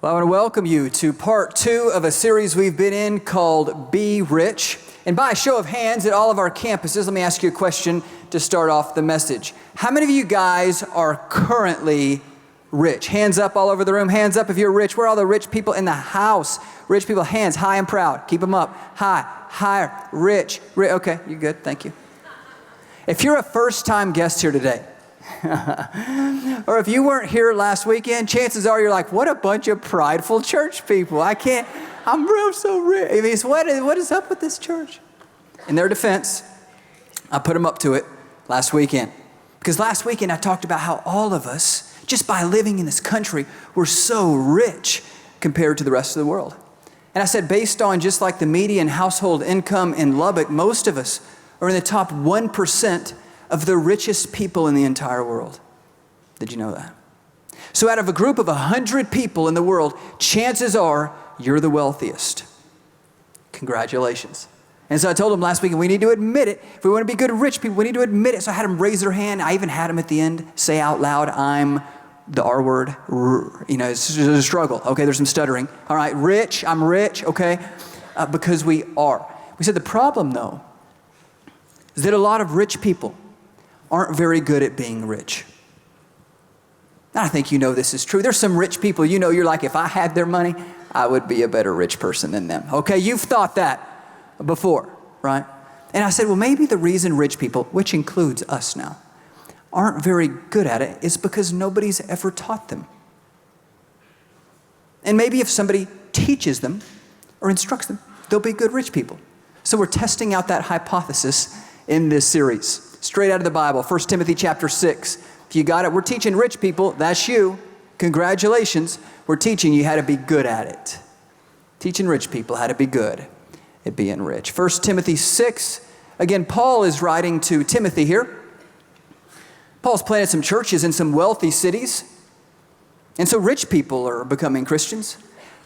Well, I want to welcome you to part 2 of a series we've been in called Be Rich. And by a show of hands at all of our campuses, let me ask you a question to start off the message. How many of you guys are currently rich? Hands up all over the room. Hands up if you're rich. Where are all the rich people in the house? Rich people, hands high and proud. Keep them up. High, higher, rich. Okay, you're good. Thank you. If you're a first-time guest here today, or if you weren't here last weekend, chances are you're like, what a bunch of prideful church people. I'm so rich. I mean, what is up with this church? In their defense, I put them up to it last weekend. Because last weekend I talked about how all of us, just by living in this country, we're so rich compared to the rest of the world. And I said, based on just like the median household income in Lubbock, most of us are in the top 1% of the richest people in the entire world. Did you know that? So out of a group of 100 people in the world, chances are you're the wealthiest. Congratulations. And so I told them last week, we need to admit it. If we want to be good rich people, we need to admit it. So I had them raise their hand. I even had them at the end say out loud, I'm the R word. You know, it's a struggle. Okay, there's some stuttering. All right, rich, I'm rich, okay? Because we are. We said the problem, though, is that a lot of rich people aren't very good at being rich. And I think you know this is true. There's some rich people, you know, you're like, if I had their money, I would be a better rich person than them. Okay, you've thought that before, right? And I said, well, maybe the reason rich people, which includes us now, aren't very good at it is because nobody's ever taught them. And maybe if somebody teaches them or instructs them, they'll be good rich people. So we're testing out that hypothesis in this series. Straight out of the Bible, 1 Timothy chapter 6. If you got it, we're teaching rich people, that's you. Congratulations. We're teaching you how to be good at it. Teaching rich people how to be good at being rich. 1 Timothy 6. Again, Paul is writing to Timothy here. Paul's planted some churches in some wealthy cities. And so rich people are becoming Christians.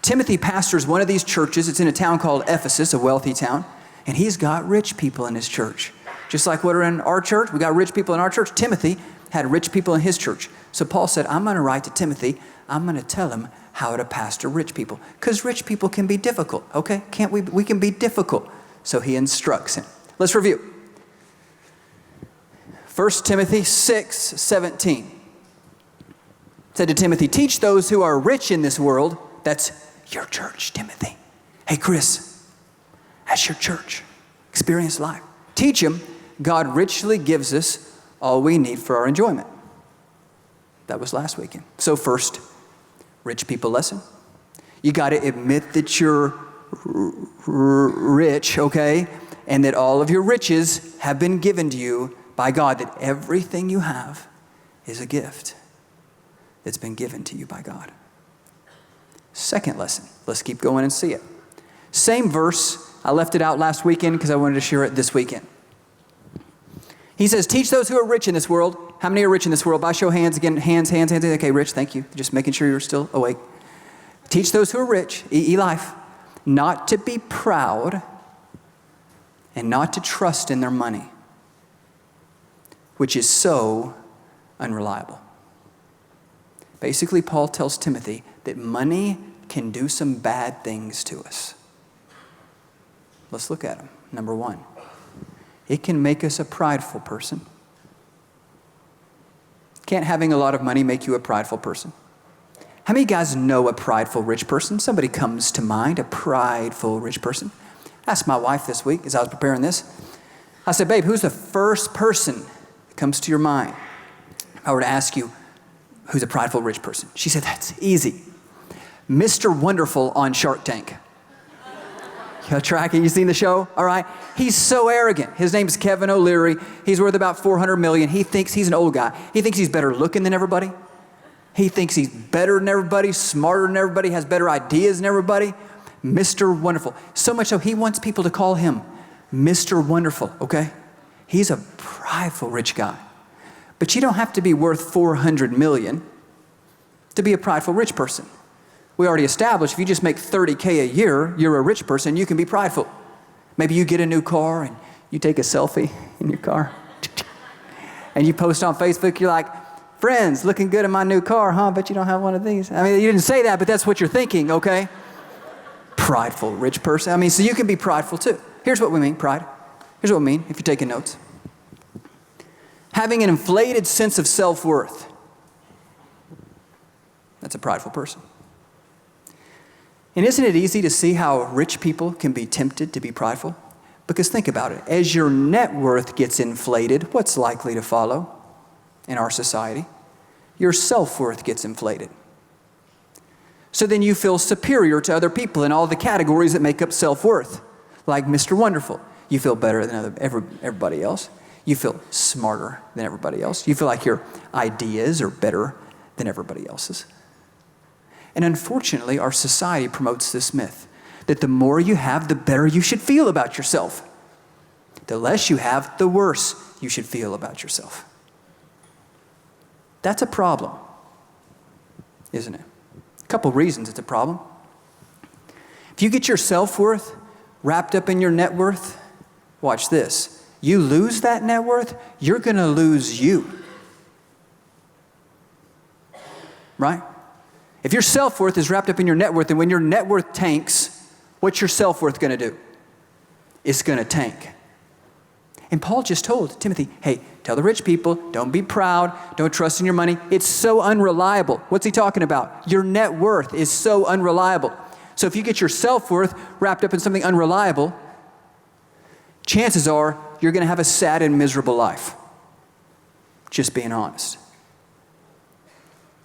Timothy pastors one of these churches. It's in a town called Ephesus, a wealthy town. And he's got rich people in his church. Just like what are in our church, we got rich people in our church. Timothy had rich people in his church. So Paul said, I'm going to write to Timothy. I'm going to tell him how to pastor rich people. Because rich people can be difficult, okay? Can't we? We can be difficult. So he instructs him. Let's review. 1 Timothy 6:17 said to Timothy, teach those who are rich in this world. That's your church, Timothy. Hey, Chris, that's your church. Experience life. Teach them God richly gives us all we need for our enjoyment. That was last weekend. So first, rich people lesson. You got to admit that you're rich, okay? And that all of your riches have been given to you by God. That everything you have is a gift that's been given to you by God. Second lesson. Let's keep going and see it. Same verse. I left it out last weekend because I wanted to share it this weekend. He says, teach those who are rich in this world. How many are rich in this world? By show of hands, again, hands. Okay, rich, thank you. Just making sure you're still awake. Teach those who are rich, life, not to be proud and not to trust in their money, which is so unreliable. Basically, Paul tells Timothy that money can do some bad things to us. Let's look at them. Number 1, it can make us a prideful person. Can't having a lot of money make you a prideful person? How many guys know a prideful rich person? Somebody comes to mind, a prideful rich person. I asked my wife this week as I was preparing this. I said, babe, who's the first person that comes to your mind? If I were to ask you, who's a prideful rich person? She said, that's easy. Mr. Wonderful on Shark Tank. You tracking? You seen the show? All right. He's so arrogant. His name's Kevin O'Leary. He's worth about $400 million. He thinks he's an old guy. He thinks he's better looking than everybody. He thinks he's better than everybody, smarter than everybody, has better ideas than everybody. Mr. Wonderful. So much so he wants people to call him Mr. Wonderful, okay? He's a prideful rich guy. But you don't have to be worth $400 million to be a prideful rich person. We already established if you just make $30K a year, you're a rich person, you can be prideful. Maybe you get a new car and you take a selfie in your car and you post on Facebook, you're like, Friends, looking good in my new car, huh? Bet you don't have one of these. I mean, you didn't say that, but that's what you're thinking, okay? Prideful, rich person. I mean, so you can be prideful too. Here's what we mean, pride. Here's what we mean, if you're taking notes. Having an inflated sense of self-worth. That's a prideful person. And isn't it easy to see how rich people can be tempted to be prideful? Because think about it. As your net worth gets inflated, what's likely to follow in our society? Your self-worth gets inflated. So then you feel superior to other people in all the categories that make up self-worth. Like Mr. Wonderful. You feel better than everybody else. You feel smarter than everybody else. You feel like your ideas are better than everybody else's. And unfortunately, our society promotes this myth that the more you have, the better you should feel about yourself. The less you have, the worse you should feel about yourself. That's a problem, isn't it? A couple reasons it's a problem. If you get your self-worth wrapped up in your net worth, watch this. You lose that net worth, you're going to lose you. Right? If your self-worth is wrapped up in your net worth, and when your net worth tanks, what's your self-worth going to do? It's going to tank. And Paul just told Timothy, hey, tell the rich people, don't be proud, don't trust in your money. It's so unreliable. What's he talking about? Your net worth is so unreliable. So if you get your self-worth wrapped up in something unreliable, chances are you're going to have a sad and miserable life. Just being honest.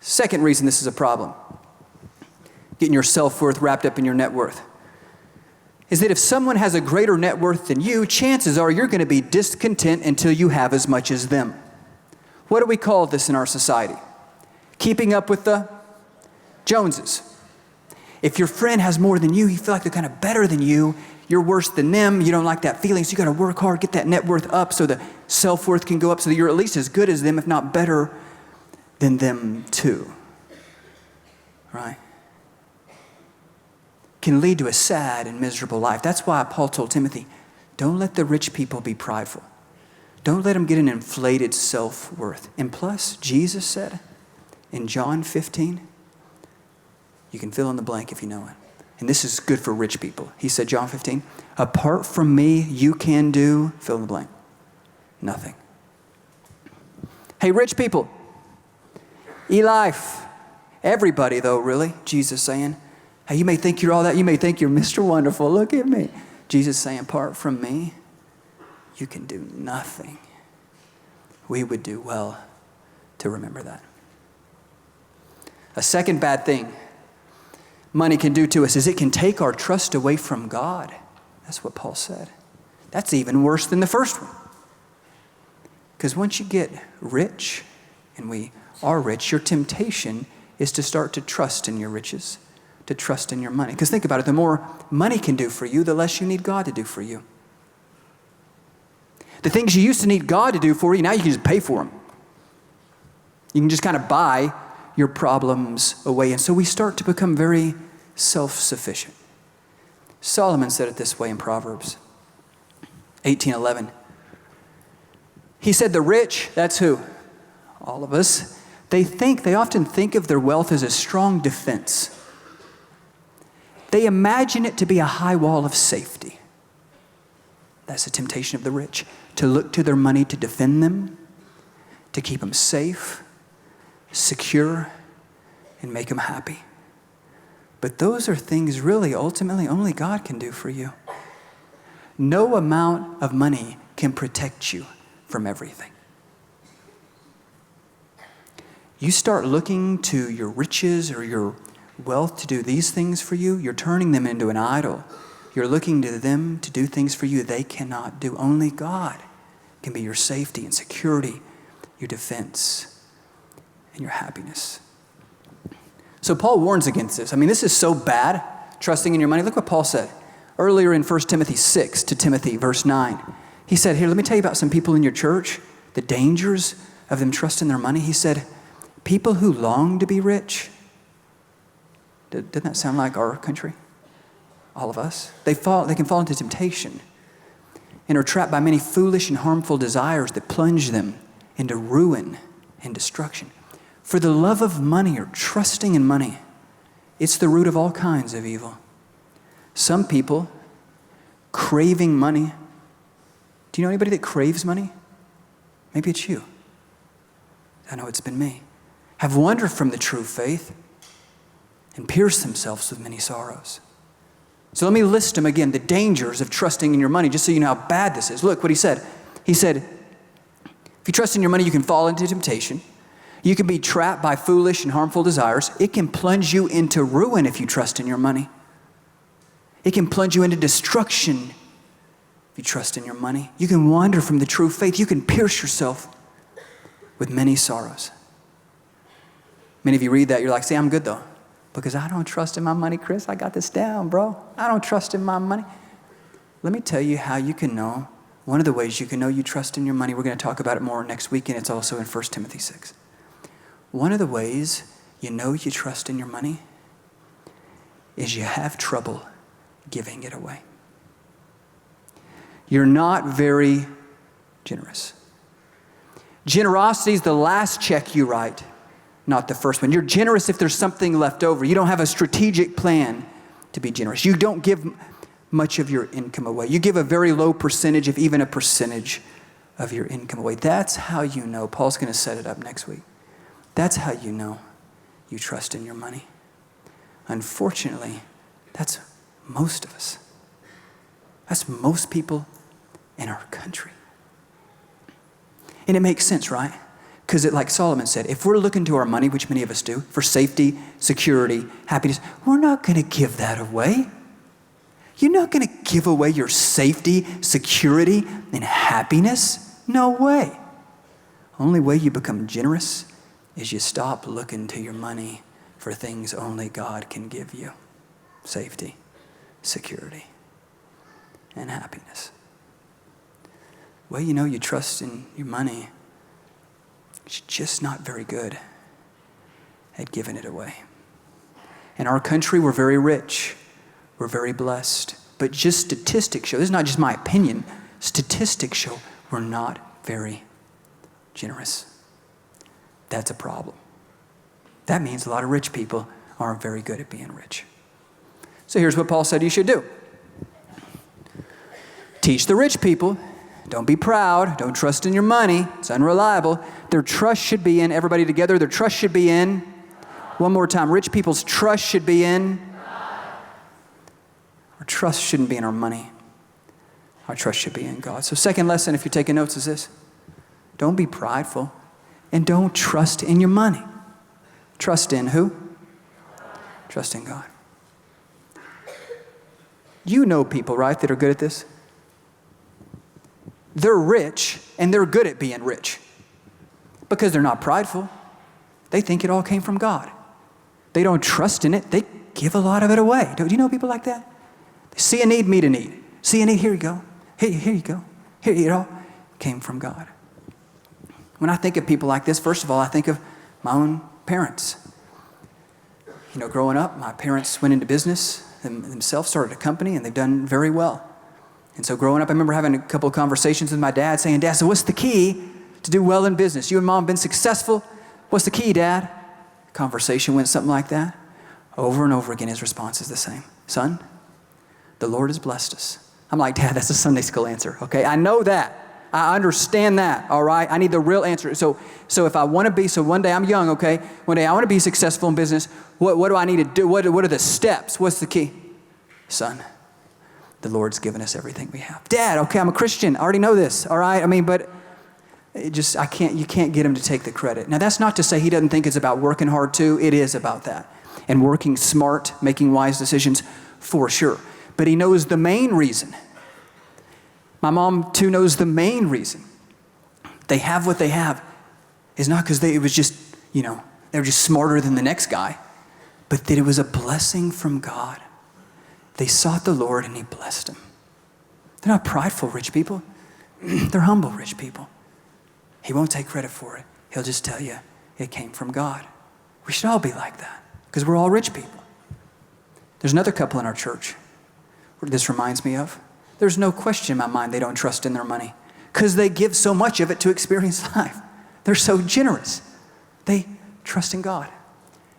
Second reason this is a problem, getting your self-worth wrapped up in your net worth, is that if someone has a greater net worth than you, chances are you're going to be discontent until you have as much as them. What do we call this in our society? Keeping up with the Joneses. If your friend has more than you feel like they're kind of better than you, you're worse than them, you don't like that feeling, so you got to work hard, get that net worth up so the self-worth can go up so that you're at least as good as them, if not better than them too. Right? Can lead to a sad and miserable life. That's why Paul told Timothy, don't let the rich people be prideful. Don't let them get an inflated self-worth. And plus, Jesus said in John 15, you can fill in the blank if you know it. And this is good for rich people. He said, John 15, apart from me, you can do, fill in the blank, nothing. Hey, rich people, life, everybody though, really, Jesus saying, hey, you may think you're all that. You may think you're Mr. Wonderful. Look at me. Jesus saying, apart from me, you can do nothing. We would do well to remember that. A second bad thing money can do to us is it can take our trust away from God. That's what Paul said. That's even worse than the first one. Because once you get rich, and we are rich, your temptation is to start to trust in your riches, to trust in your money. Because think about it, the more money can do for you, the less you need God to do for you. The things you used to need God to do for you, now you can just pay for them. You can just kind of buy your problems away. And so we start to become very self-sufficient. Solomon said it this way in Proverbs 18:11. He said, the rich, that's who? All of us. They often think of their wealth as a strong defense. They imagine it to be a high wall of safety. That's the temptation of the rich, to look to their money to defend them, to keep them safe, secure, and make them happy. But those are things really, ultimately, only God can do for you. No amount of money can protect you from everything. You start looking to your riches or your wealth to do these things for you, you're turning them into an idol. You're looking to them to do things for you they cannot do. Only God can be your safety and security, your defense, and your happiness. So Paul warns against this. I mean, this is so bad, trusting in your money. Look what Paul said earlier in 1 Timothy 6 to Timothy, verse 9. He said, here, let me tell you about some people in your church, the dangers of them trusting their money. He said, people who long to be rich. Doesn't that sound like our country? All of us. They can fall into temptation and are trapped by many foolish and harmful desires that plunge them into ruin and destruction. For the love of money or trusting in money, it's the root of all kinds of evil. Some people craving money. Do you know anybody that craves money? Maybe it's you. I know it's been me. Have wandered from the true faith and pierced themselves with many sorrows. So let me list them again, the dangers of trusting in your money, just so you know how bad this is. Look what he said. He said, if you trust in your money, you can fall into temptation. You can be trapped by foolish and harmful desires. It can plunge you into ruin if you trust in your money. It can plunge you into destruction if you trust in your money. You can wander from the true faith. You can pierce yourself with many sorrows. Many of you read that, you're like, see, I'm good though, because I don't trust in my money, Chris. I got this down, bro. I don't trust in my money. Let me tell you how you can know. One of the ways you can know you trust in your money, we're going to talk about it more next week, and it's also in 1 Timothy 6. One of the ways you know you trust in your money is you have trouble giving it away. You're not very generous. Generosity is the last check you write, not the first one. You're generous if there's something left over. You don't have a strategic plan to be generous. You don't give much of your income away. You give a very low percentage, if even a percentage of your income away. That's how you know. Paul's going to set it up next week. That's how you know you trust in your money. Unfortunately, that's most of us. That's most people in our country. And it makes sense, right? Because like Solomon said, if we're looking to our money, which many of us do, for safety, security, happiness, we're not going to give that away. You're not going to give away your safety, security, and happiness. No way. Only way you become generous is you stop looking to your money for things only God can give you. Safety, security, and happiness. Well, you know you trust in your money. It's just not very good at giving it away. In our country, we're very rich. We're very blessed. But just statistics show, this is not just my opinion, statistics show we're not very generous. That's a problem. That means a lot of rich people aren't very good at being rich. So here's what Paul said you should do. Teach the rich people. Don't be proud. Don't trust in your money. It's unreliable. Their trust should be in, everybody together, their trust should be in, one more time, rich people's trust should be in. Our trust shouldn't be in our money. Our trust should be in God. So second lesson, if you're taking notes, is this. Don't be prideful and don't trust in your money. Trust in who? Trust in God. You know people, right, that are good at this? They're rich, and they're good at being rich because they're not prideful. They think it all came from God. They don't trust in it. They give a lot of it away. Do you know people like that? They see a need, meet a need. See a need, here you go. Here you go. Here, it all came from God. When I think of people like this, first of all, I think of my own parents. You know, growing up, my parents went into business themselves, started a company, and they've done very well. And so growing up, I remember having a couple of conversations with my dad saying, Dad, so what's the key to do well in business? You and Mom have been successful. What's the key, Dad? Conversation went something like that. Over and over again, his response is the same. Son, the Lord has blessed us. I'm like, Dad, that's a Sunday school answer, okay? I know that. I understand that, all right? I need the real answer. So if I want to be, so one day I'm young, okay? One day I want to be successful in business. What do I need to do? What are the steps? What's the key? Son, the Lord's given us everything we have. Dad, okay, I'm a Christian. I already know this, all right? I mean, but you can't get him to take the credit. Now, that's not to say he doesn't think it's about working hard too. It is about that. And working smart, making wise decisions, for sure. But he knows the main reason. My mom, too, knows the main reason they have what they have is not because it was just, they were just smarter than the next guy, but that it was a blessing from God. They sought the Lord and he blessed them. They're not prideful rich people. They're humble rich people. He won't take credit for it. He'll just tell you it came from God. We should all be like that because we're all rich people. There's another couple in our church where this reminds me of. There's no question in my mind they don't trust in their money because they give so much of it to experience life. They're so generous. They trust in God.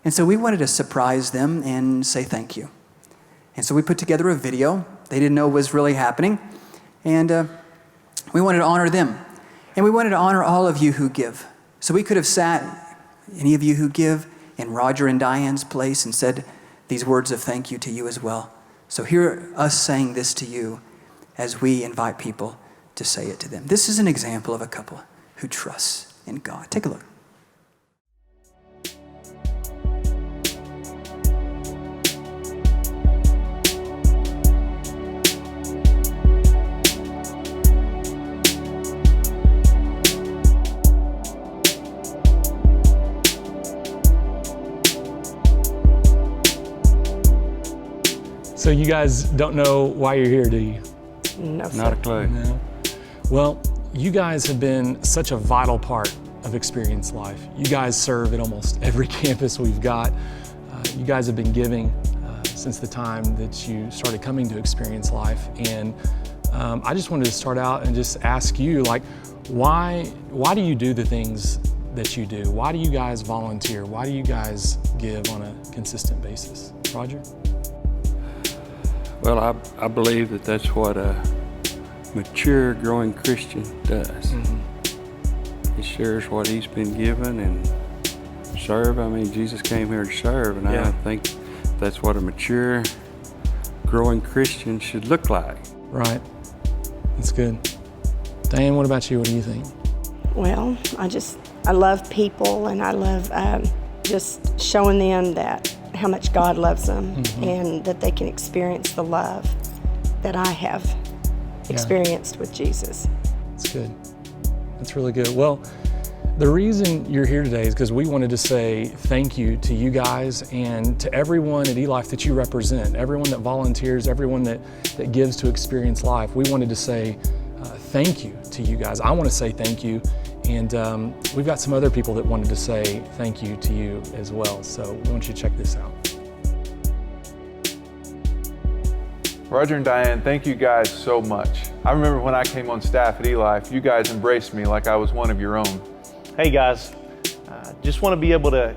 And so we wanted to surprise them and say thank you. And so we put together a video. They didn't know what was really happening. And we wanted to honor them. And we wanted to honor all of you who give. So we could have sat, any of you who give, in Roger and Diane's place and said these words of thank you to you as well. So hear us saying this to you as we invite people to say it to them. This is an example of a couple who trusts in God. Take a look. So you guys don't know why you're here, do you? No, Not a clue. No. Well, you guys have been such a vital part of Experience Life. You guys serve at almost every campus we've got. You guys have been giving since the time that you started coming to Experience Life. And I just wanted to start out and just ask you, like, why do you do the things that you do? Why do you guys volunteer? Why do you guys give on a consistent basis? Roger? Well, I believe that that's what a mature, growing Christian does. Mm-hmm. He shares what he's been given and serve. I mean, Jesus came here to serve, and Yeah. I think that's what a mature, growing Christian should look like. Right. That's good. Diane, what about you? What do you think? Well, I love people, and I love just showing them that how much God loves them, Mm-hmm. and that they can experience the love that I have experienced with Jesus. That's good. That's really good. Well, the reason you're here today is because we wanted to say thank you to you guys and to everyone at eLife that you represent, everyone that volunteers, everyone that gives to Experience Life. We wanted to say thank you to you guys. I want to say thank you. And we've got some other people that wanted to say thank you to you as well. So we want you to check this out. Roger and Diane, thank you guys so much. I remember when I came on staff at eLife, you guys embraced me like I was one of your own. Hey guys, just want to be able to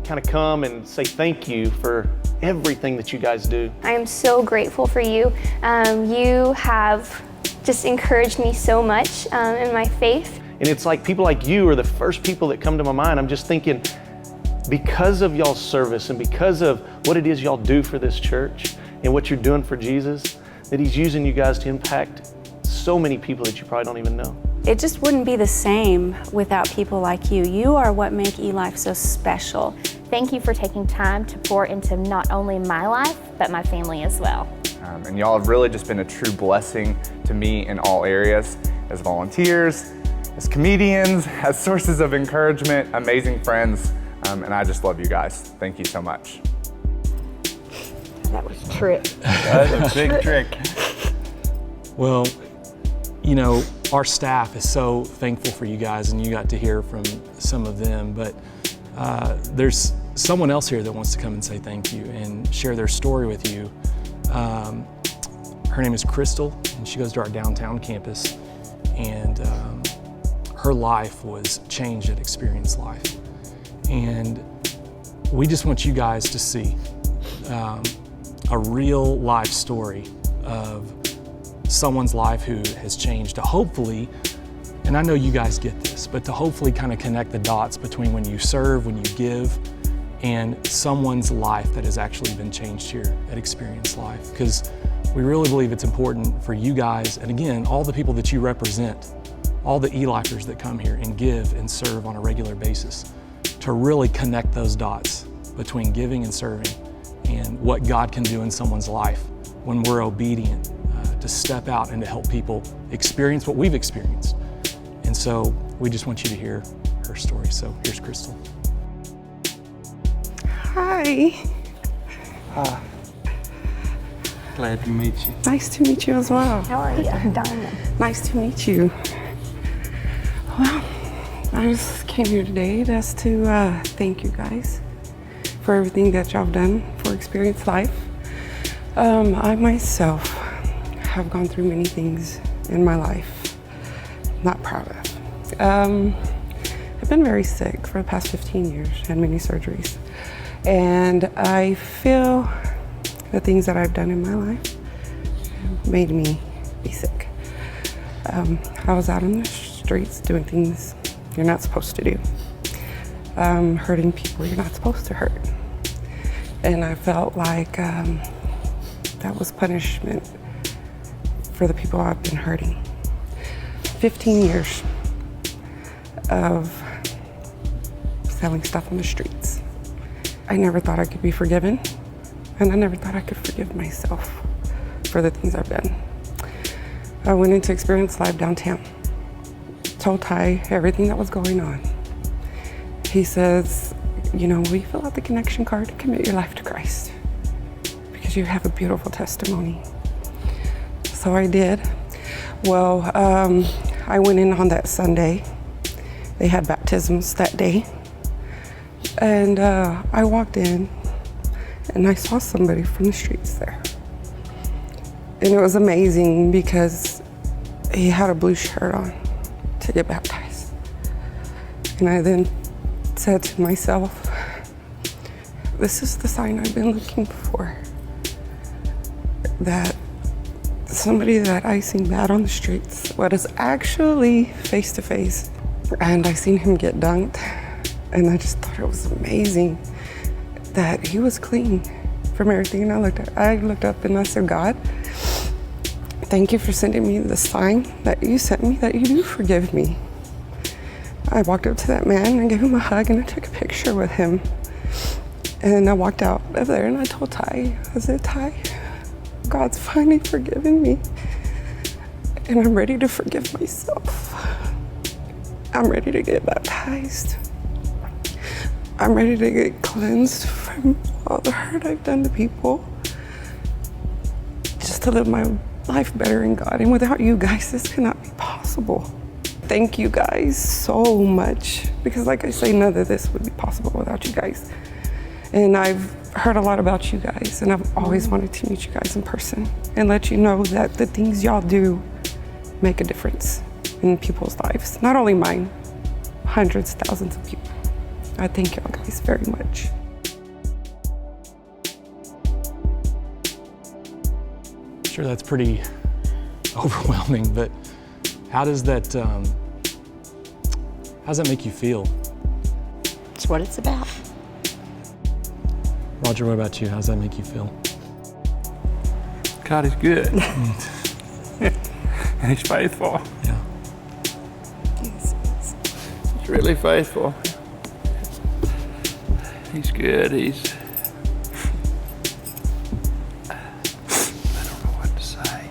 kind of come and say thank you for everything that you guys do. I am so grateful for you. You have just encouraged me so much in my faith. And it's like people like you are the first people that come to my mind. I'm just thinking, because of y'all's service and because of what it is y'all do for this church and what you're doing for Jesus, that he's using you guys to impact so many people that you probably don't even know. It just wouldn't be the same without people like you. You are what make eLife so special. Thank you for taking time to pour into not only my life, but my family as well. And y'all have really just been a true blessing to me in all areas, as volunteers, as comedians, as sources of encouragement, amazing friends, and I just love you guys. Thank you so much. That was a trick. That's a big trick. Well, you know, our staff is so thankful for you guys, and you got to hear from some of them, but there's someone else here that wants to come and say thank you and share their story with you. Her name is Crystal, and she goes to our downtown campus, and her life was changed at Experience Life. And we just want you guys to see a real life story of someone's life who has changed to hopefully, and I know you guys get this, but to hopefully kind of connect the dots between when you serve, when you give, and someone's life that has actually been changed here at Experience Life. Because we really believe it's important for you guys, and again, all the people that you represent, all the eLifers that come here and give and serve on a regular basis, to really connect those dots between giving and serving and what God can do in someone's life when we're obedient to step out and to help people experience what we've experienced. And so we just want you to hear her story. So here's Crystal. Hi. Glad to meet you. Nice to meet you as well. How are you? Diamond. Nice to meet you. Well, I just came here today just to thank you guys for everything that y'all have done for Experience Life. I myself have gone through many things in my life I'm not proud of. I've been very sick for the past 15 years, had many surgeries. And I feel the things that I've done in my life made me be sick. I was out on the streets doing things you're not supposed to do. Hurting people you're not supposed to hurt. And I felt like that was punishment for the people I've been hurting. 15 years of selling stuff on the streets. I never thought I could be forgiven, and I never thought I could forgive myself for the things I've done. I went into Experience Live downtown, told Ty everything that was going on. He says, you know, will you fill out the connection card and commit your life to Christ? Because you have a beautiful testimony. So I did. Well, I went in on that Sunday. They had baptisms that day. And I walked in and I saw somebody from the streets there. And it was amazing because he had a blue shirt on to get baptized. And I then said to myself, this is the sign I've been looking for. That somebody that I seen bad on the streets was actually face to face. And I seen him get dunked. And I just thought it was amazing that he was clean from everything. And I looked up and I said, God, thank you for sending me the sign that you sent me, that you do forgive me. I walked up to that man and gave him a hug and I took a picture with him. And I walked out of there and I told Ty, I said, Ty, God's finally forgiven me. And I'm ready to forgive myself. I'm ready to get baptized. I'm ready to get cleansed from all the hurt I've done to people. Just to live my life better in God. And without you guys, this cannot be possible. Thank you guys so much. Because like I say, none of this would be possible without you guys. And I've heard a lot about you guys, and I've always wanted to meet you guys in person and let you know that the things y'all do make a difference in people's lives. Not only mine, hundreds, thousands of people. I thank y'all guys very much. Sure, that's pretty overwhelming, but how does that make you feel? It's what it's about. Roger, what about you? How does that make you feel? God is good. And he's faithful. Yeah. He's really faithful. He's good. I don't know what to say.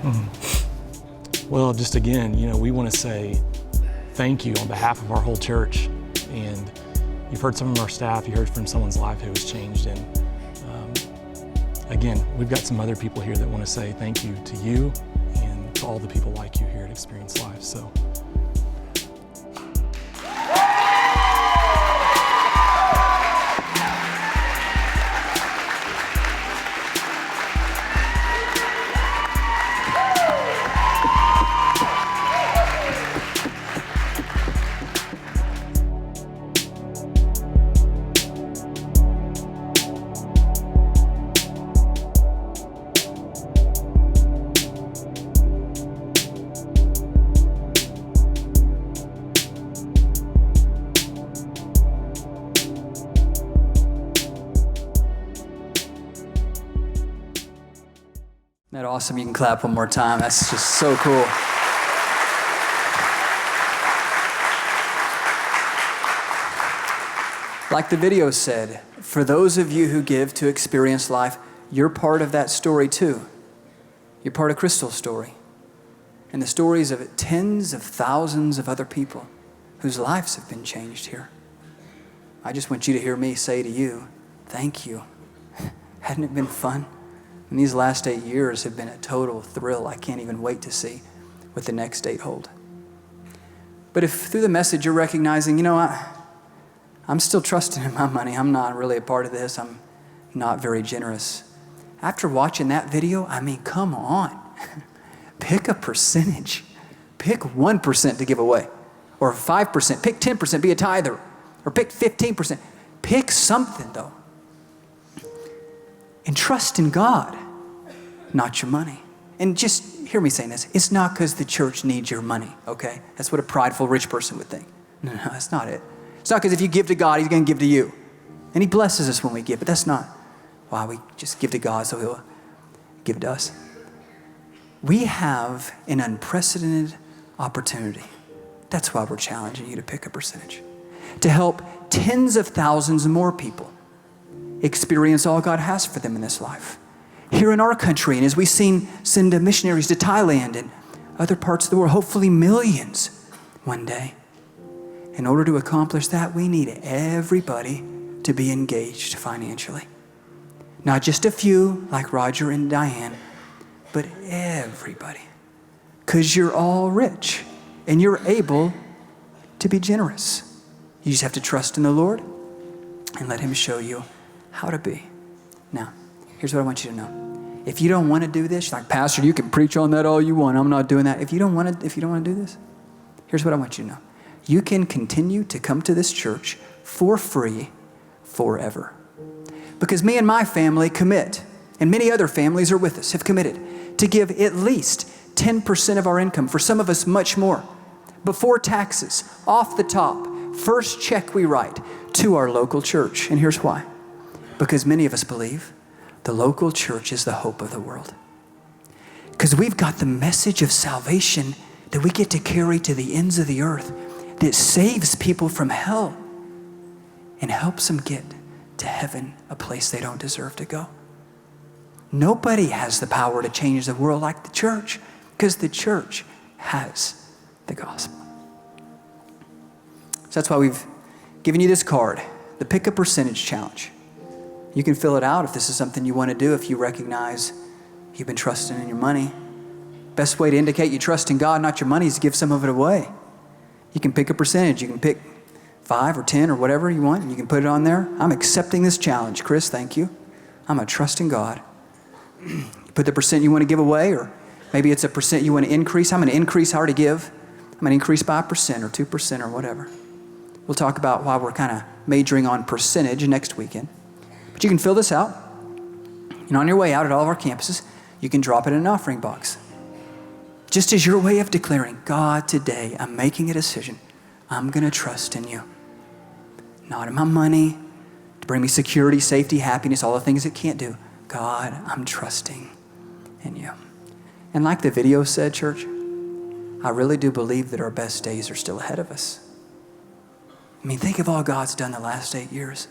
Well, just again, you know, we want to say thank you on behalf of our whole church. And you've heard some of our staff, you heard from someone's life who was changed. And again, we've got some other people here that want to say thank you to you and to all the people like you here at Experience Life. So. Isn't that awesome? You can clap one more time. That's just so cool. Like the video said, for those of you who give to Experience Life, you're part of that story too. You're part of Crystal's story and the stories of tens of thousands of other people whose lives have been changed here. I just want you to hear me say to you, thank you. Hadn't it been fun? And these last 8 years have been a total thrill. I can't even wait to see what the next 8 hold. But if through the message you're recognizing, you know, I'm still trusting in my money. I'm not really a part of this. I'm not very generous. After watching that video, I mean, come on. Pick a percentage. Pick 1% to give away, or 5%. Pick 10%, be a tither. or pick 15%. Pick something, though. And trust in God, not your money. And just hear me saying this. It's not because the church needs your money, okay? That's what a prideful rich person would think. No, that's not it. It's not because if you give to God, he's going to give to you. And he blesses us when we give, but that's not why we just give to God so he'll give to us. We have an unprecedented opportunity. That's why we're challenging you to pick a percentage. To help tens of thousands more people experience all God has for them in this life. Here in our country, and as we've seen send missionaries to Thailand and other parts of the world, hopefully millions one day. In order to accomplish that, we need everybody to be engaged financially. Not just a few like Roger and Diane, but everybody. Because you're all rich and you're able to be generous. You just have to trust in the Lord and let him show you how to be. Now, here's what I want you to know. If you don't want to do this, like, Pastor, you can preach on that all you want. I'm not doing that. If you don't want to do this, here's what I want you to know. You can continue to come to this church for free forever. Because me and my family commit, and many other families are with us, have committed to give at least 10% of our income, for some of us much more, before taxes, off the top, first check we write to our local church. And here's why. Because many of us believe the local church is the hope of the world. Because we've got the message of salvation that we get to carry to the ends of the earth that saves people from hell and helps them get to heaven, a place they don't deserve to go. Nobody has the power to change the world like the church, because the church has the gospel. So that's why we've given you this card, the Pick a Percentage Challenge. You can fill it out if this is something you want to do, if you recognize you've been trusting in your money. Best way to indicate you trust in God, not your money, is to give some of it away. You can pick a percentage. You can pick 5 or 10 or whatever you want, and you can put it on there. I'm accepting this challenge. Chris, thank you. I'm going to trust in God. You put the percent you want to give away, or maybe it's a percent you want to increase. I'm going to increase how to give. I'm going to increase by 1% or 2% or whatever. We'll talk about why we're kind of majoring on percentage next weekend. But you can fill this out. And on your way out at all of our campuses, you can drop it in an offering box. Just as your way of declaring, God, today I'm making a decision. I'm going to trust in you. Not in my money to bring me security, safety, happiness, all the things it can't do. God, I'm trusting in you. And like the video said, church, I really do believe that our best days are still ahead of us. I mean, think of all God's done the last 8 years.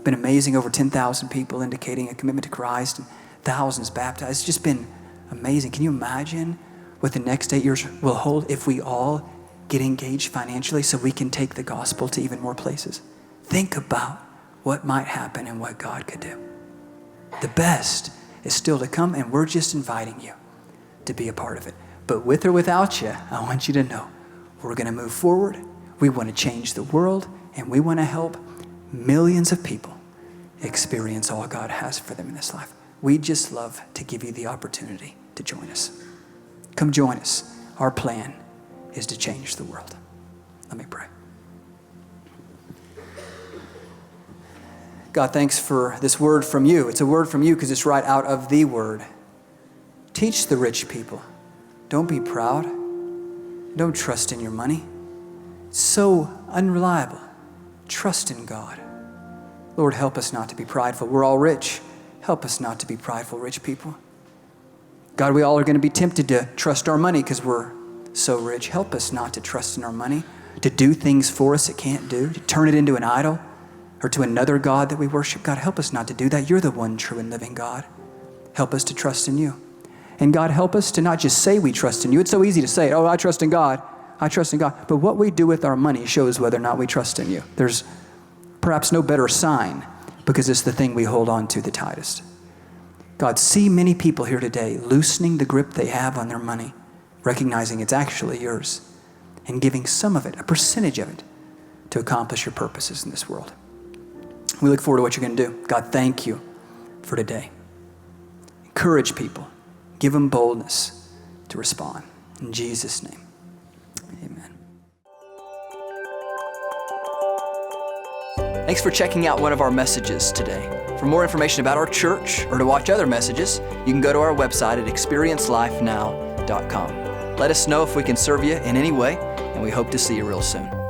Been amazing, over 10,000 people indicating a commitment to Christ and thousands baptized. It's just been amazing. Can you imagine what the next 8 years will hold if we all get engaged financially so we can take the gospel to even more places? Think about what might happen and what God could do. The best is still to come, and we're just inviting you to be a part of it. But with or without you, I want you to know we're going to move forward. We want to change the world, and we want to help millions of people experience all God has for them in this life. We'd just love to give you the opportunity to join us. Come join us. Our plan is to change the world. Let me pray. God, thanks for this word from you. It's a word from you because it's right out of the word. Teach the rich people. Don't be proud. Don't trust in your money. It's so unreliable. Trust in God. Lord, help us not to be prideful. We're all rich. Help us not to be prideful, rich people. God, we all are going to be tempted to trust our money because we're so rich. Help us not to trust in our money, to do things for us it can't do, to turn it into an idol or to another God that we worship. God, help us not to do that. You're the one true and living God. Help us to trust in you. And God, help us to not just say we trust in you. It's so easy to say, oh, I trust in God. I trust in God. But what we do with our money shows whether or not we trust in you. There's perhaps no better sign because it's the thing we hold on to the tightest. God, see many people here today loosening the grip they have on their money, recognizing it's actually yours, and giving some of it, a percentage of it, to accomplish your purposes in this world. We look forward to what you're going to do. God, thank you for today. Encourage people. Give them boldness to respond. In Jesus' name, amen. Thanks for checking out one of our messages today. For more information about our church or to watch other messages, you can go to our website at experiencalifenow.com. Let us know if we can serve you in any way, and we hope to see you real soon.